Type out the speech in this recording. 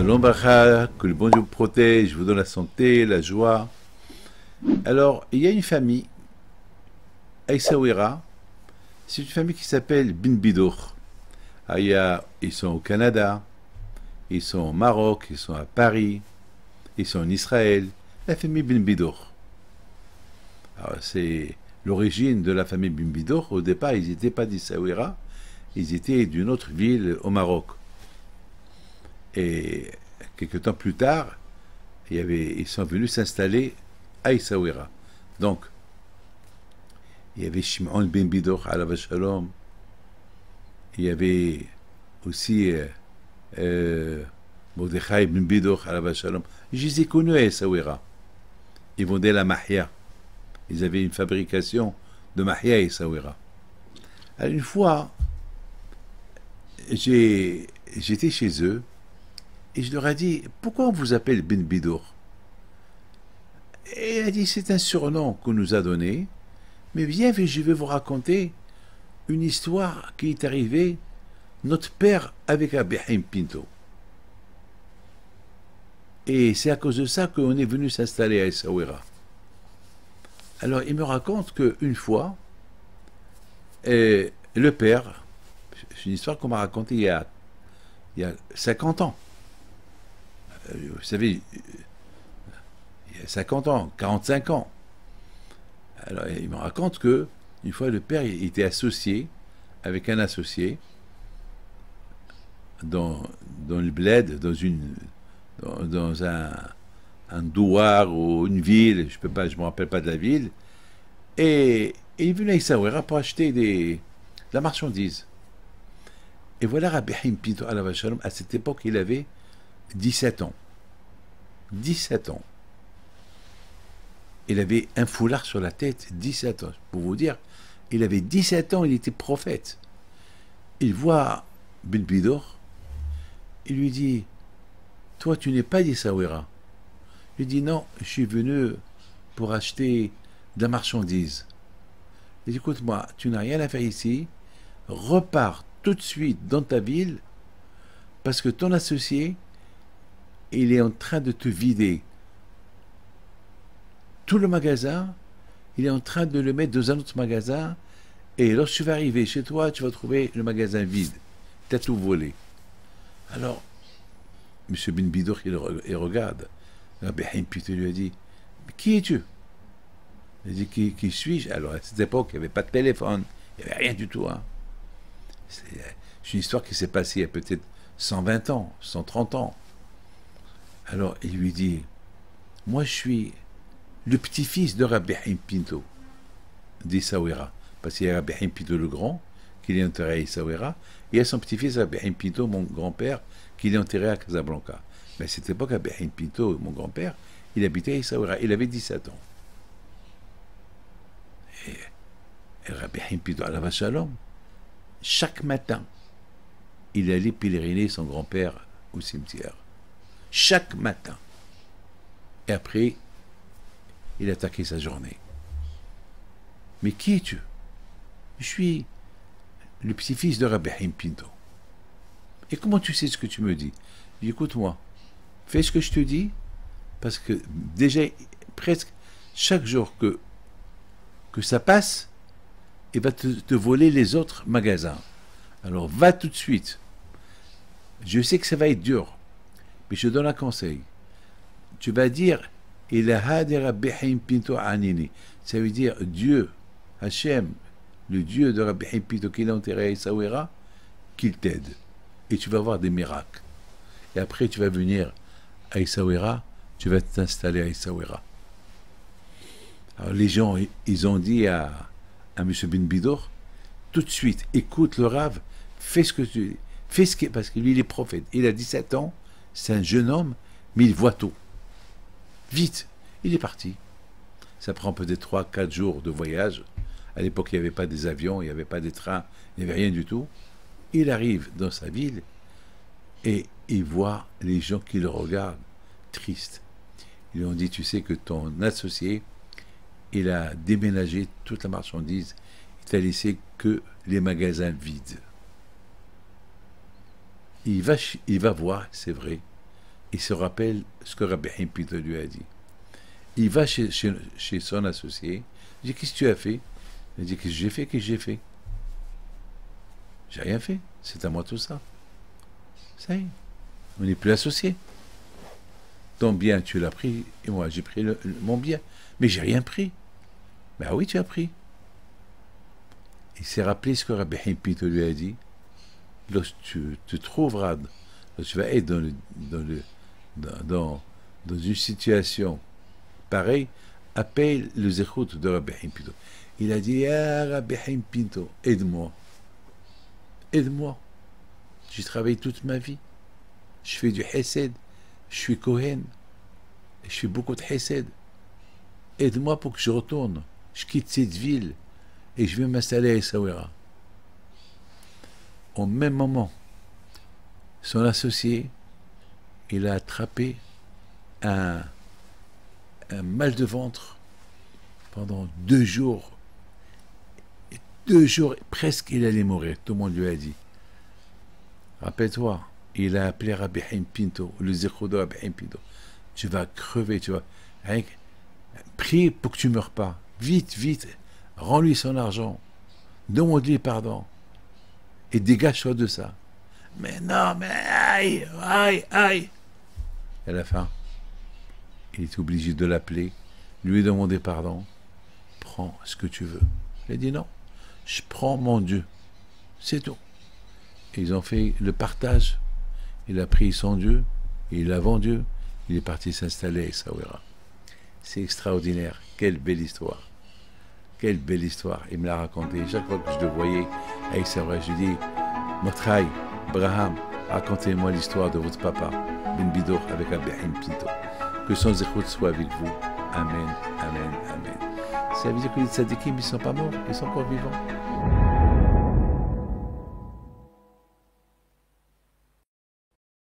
Shalom Bracha, que le bon Dieu vous protège, vous donne la santé, la joie. Alors, il y a une famille, à Essaouira, c'est une famille qui s'appelle Bin Bidour. Ah, ils sont au Canada, ils sont au Maroc, ils sont à Paris, ils sont en Israël, la famille Bin Bidour. Alors, c'est l'origine de la famille Bin Bidour. Au départ, ils n'étaient pas d'Essaouira, ils étaient d'une autre ville au Maroc. Et quelques temps plus tard, ils sont venus s'installer à Essaouira. Donc, il y avait Shimon ben Bidour, alav shalom. Il y avait aussi Mordechai ben Bidour, alav shalom. Je les ai connus à Essaouira. Ils vendaient la mahia. Ils avaient une fabrication de mahia à Essaouira. Alors, une fois, j'étais chez eux. Et je leur ai dit, pourquoi on vous appelle Ben Bidour? Et elle a dit, c'est un surnom qu'on nous a donné, mais viens, je vais vous raconter une histoire qui est arrivée, notre père avec Abihim Pinto. Et c'est à cause de ça qu'on est venu s'installer à Essaouira. Alors, il me raconte qu'une fois, le père, c'est une histoire qu'on m'a racontée il y a 50 ans. Vous savez, il y a 50 ans, 45 ans. Alors, il me raconte que une fois, le père il était associé avec un associé dans le bled, dans un douar ou une ville, je ne me rappelle pas de la ville, et il venait à Essaouira pour acheter de la marchandise. Et voilà Rabbi Haim Pinto, alav shalom, à cette époque, il avait 17 ans. 17 ans. Il avait un foulard sur la tête, 17 ans. Pour vous dire, il avait 17 ans, il était prophète. Il voit Ben Bidour, il lui dit, toi tu n'es pas d'Essaouira. Il dit, non, je suis venu pour acheter de la marchandise. Il dit, écoute-moi, tu n'as rien à faire ici, repars tout de suite dans ta ville, parce que ton associé, il est en train de te vider tout le magasin, il est en train de le mettre dans un autre magasin, et lorsque tu vas arriver chez toi, tu vas trouver le magasin vide. Tu as tout volé. Alors, M. Ben Bidour, il regarde. Rabbi Haim Pinto lui a dit, qui es-tu? Il a dit, qui suis-je? Alors, à cette époque, il n'y avait pas de téléphone, il n'y avait rien du tout. Hein. C'est une histoire qui s'est passée il y a peut-être 120 ans, 130 ans. Alors, il lui dit, moi, je suis le petit-fils de Rabbi Haim Pinto d'Essaouira. Parce qu'il y a Rabbi Haim Pinto le Grand, qui est enterré à Essaouira, et il y a son petit-fils Rabbi Haim Pinto, mon grand-père, qui est enterré à Casablanca. Mais à cette époque, Rabbi Haim Pinto, mon grand-père, il habitait à Essaouira. Il avait 17 ans. Et Rabbi Haim Pinto, alav shalom, chaque matin, il allait pèleriner son grand-père au cimetière. Chaque matin. Et après, il attaquait sa journée. Mais qui es-tu? Je suis le petit-fils de Rabbi Haim Pinto. Et comment tu sais ce que tu me dis? Je dis, écoute-moi, fais ce que je te dis, parce que déjà, presque chaque jour que ça passe, il va te voler les autres magasins. Alors va tout de suite. Je sais que ça va être dur, mais je te donne un conseil. Tu vas dire, Ilaha de Rabbi Haim Pinto Anini. Ça veut dire Dieu, Hachem, le Dieu de Rabbi Haim Pinto qui est enterré à Essaouira, qu'il t'aide. Et tu vas voir des miracles. Et après, tu vas venir à Essaouira, tu vas t'installer à Essaouira. Alors les gens, ils ont dit à M. Ben Bidour, tout de suite, écoute le Rav, fais ce que tu dis. Parce que lui, il est prophète. Il a 17 ans, c'est un jeune homme, mais il voit tout. Vite, il est parti. Ça prend peut-être 3-4 jours de voyage. À l'époque, il n'y avait pas des avions, il n'y avait pas des trains, il n'y avait rien du tout. Il arrive dans sa ville et il voit les gens qui le regardent tristes. Ils lui ont dit, tu sais que ton associé, il a déménagé toute la marchandise, il t'a laissé que les magasins vides. Il va voir, c'est vrai, il se rappelle ce que Rabbi Haim Pinto lui a dit. Il va chez son associé, il dit, qu'est-ce que tu as fait? Il dit, qu'est-ce que j'ai fait? Qu'est-ce que j'ai fait? J'ai rien fait, c'est à moi tout ça. Ça y est, on n'est plus associés. Ton bien, tu l'as pris, et moi, j'ai pris mon bien. Mais j'ai rien pris. Ben oui, tu as pris. Il s'est rappelé ce que Rabbi Haim Pinto lui a dit. Lorsque tu te trouveras, lorsque tu vas être dans une situation pareille, appelle le zéchout de Rabbi Haim Pinto. Il a dit, ah, Rabbi Haim Pinto, aide-moi. Aide-moi. J'ai travaillé toute ma vie. Je fais du hesed. Je suis Kohen. Et je fais beaucoup de hesed. Aide-moi pour que je retourne. Je quitte cette ville et je vais m'installer à Essaouira. Au même moment, son associé, il a attrapé un mal de ventre pendant 2 jours. Et 2 jours, presque il allait mourir. Tout le monde lui a dit. Rappelle-toi, il a appelé Rabbi Haim Pinto, le zécho de Rabbi Haim Pinto. Tu vas crever, tu vas... Prie pour que tu ne meurs pas. Vite, vite, rends-lui son argent. Demande-lui pardon. Et dégage-toi de ça. Mais non, mais aïe, aïe, aïe. À la fin, il est obligé de l'appeler, lui demander pardon. Prends ce que tu veux. Il a dit non, je prends mon Dieu. C'est tout. Et ils ont fait le partage. Il a pris son Dieu, il l'a vendu, il est parti s'installer à Essaouira. C'est extraordinaire. Quelle belle histoire. Quelle belle histoire. Il me l'a raconté. Chaque fois que je le voyais à Essaouira, je lui dis, Motraï, Abraham, racontez-moi l'histoire de votre papa, Ben Bidour, avec Rabbi Haim Pinto. Que son zéchout soit avec vous. Amen, amen, amen. Ça veut dire que les tzadikim, ils ne sont pas morts, ils sont encore vivants.